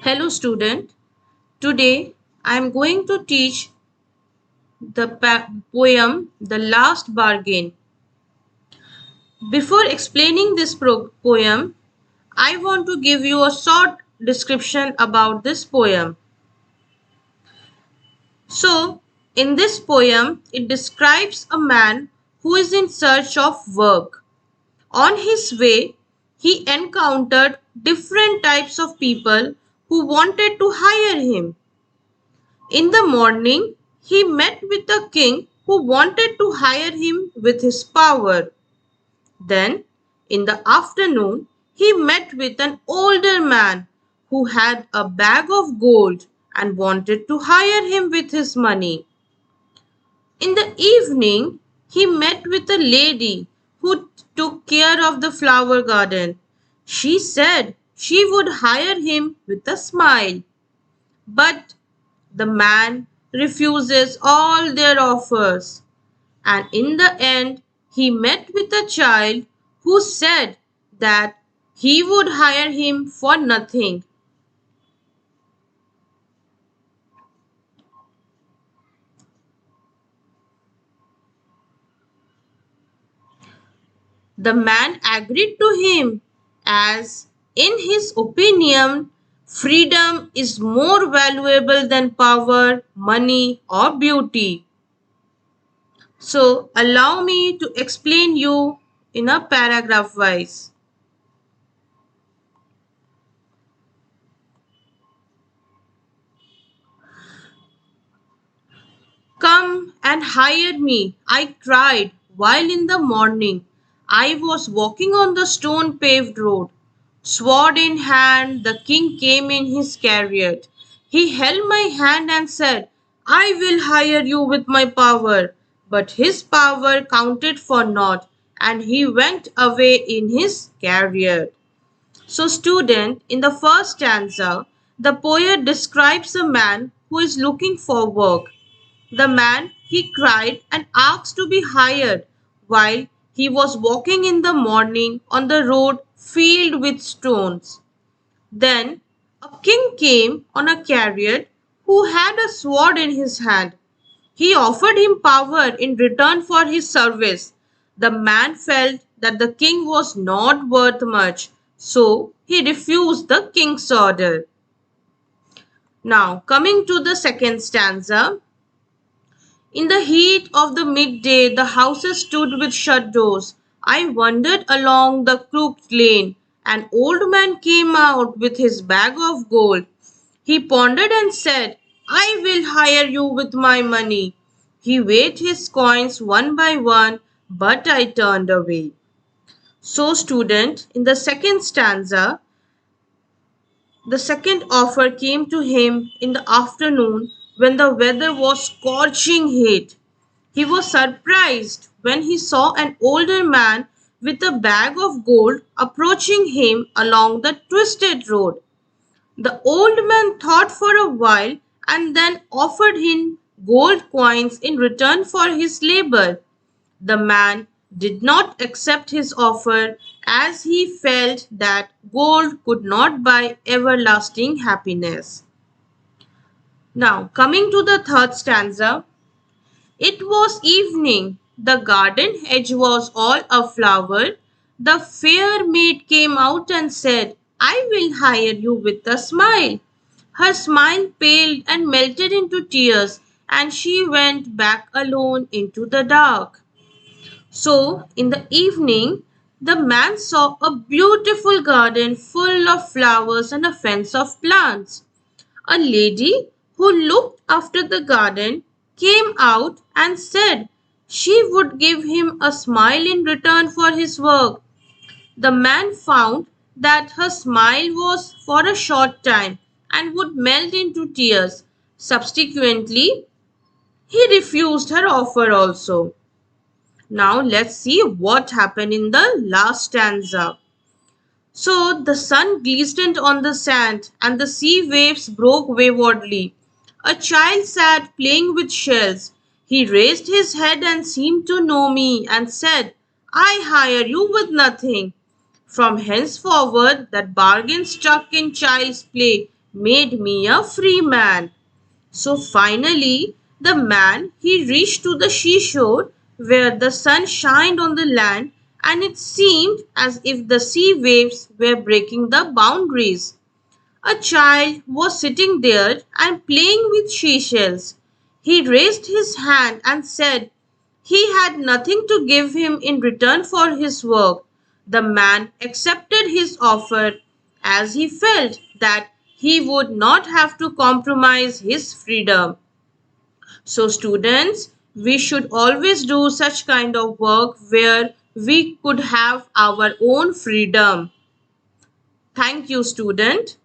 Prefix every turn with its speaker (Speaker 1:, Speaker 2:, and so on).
Speaker 1: Hello student, today I am going to teach the poem The Last Bargain. Before explaining this poem, I want to give you a short description about this poem. So, in this poem, it describes a man who is in search of work. On his way, he encountered different types of people who wanted to hire him. In the morning, he met with a king who wanted to hire him with his power. Then, in the afternoon, he met with an older man who had a bag of gold and wanted to hire him with his money. In the evening, he met with a lady who took care of the flower garden. She said she would hire him with a smile. But the man refuses all their offers, and in the end, he met with a child who said that he would hire him for nothing. The man agreed to him, as, in his opinion, freedom is more valuable than power, money, or beauty. So, allow me to explain you in a paragraph wise. Come and hire me, I cried, while in the morning I was walking on the stone paved road. Sword in hand, the king came in his chariot. He held my hand and said, I will hire you with my power. But his power counted for naught, and he went away in his chariot. So, student, in the first stanza, the poet describes a man who is looking for work. The man, he cried and asked to be hired while he was walking in the morning on the road filled with stones. Then a king came on a chariot who had a sword in his hand. He offered him power in return for his service. The man felt that the king was not worth much, so he refused the king's order. Now, coming to the second stanza. In the heat of the midday, the houses stood with shut doors. I wandered along the crooked lane. An old man came out with his bag of gold. He pondered and said, I will hire you with my money. He weighed his coins one by one, but I turned away. So, student, in the second stanza, the second offer came to him in the afternoon when the weather was scorching heat. He was surprised when he saw an older man with a bag of gold approaching him along the twisted road. The old man thought for a while and then offered him gold coins in return for his labor. The man did not accept his offer as he felt that gold could not buy everlasting happiness. Now, coming to the third stanza. It was evening. The garden hedge was all aflower. The fair maid came out and said, I will hire you with a smile. Her smile paled and melted into tears, and she went back alone into the dark. So, in the evening, the man saw a beautiful garden full of flowers and a fence of plants. A lady who looked after the garden came out and said she would give him a smile in return for his work. The man found that her smile was for a short time and would melt into tears. Subsequently, he refused her offer also. Now let's see what happened in the last stanza. So the sun glistened on the sand and the sea waves broke waywardly. A child sat playing with shells. He raised his head and seemed to know me and said, I hire you with nothing. From henceforward, that bargain stuck in child's play made me a free man. So finally, the man he reached to the seashore where the sun shined on the land, and it seemed as if the sea waves were breaking the boundaries. A child was sitting there and playing with seashells. He raised his hand and said he had nothing to give him in return for his work. The man accepted his offer as he felt that he would not have to compromise his freedom. So, students, we should always do such kind of work where we could have our own freedom. Thank you, student.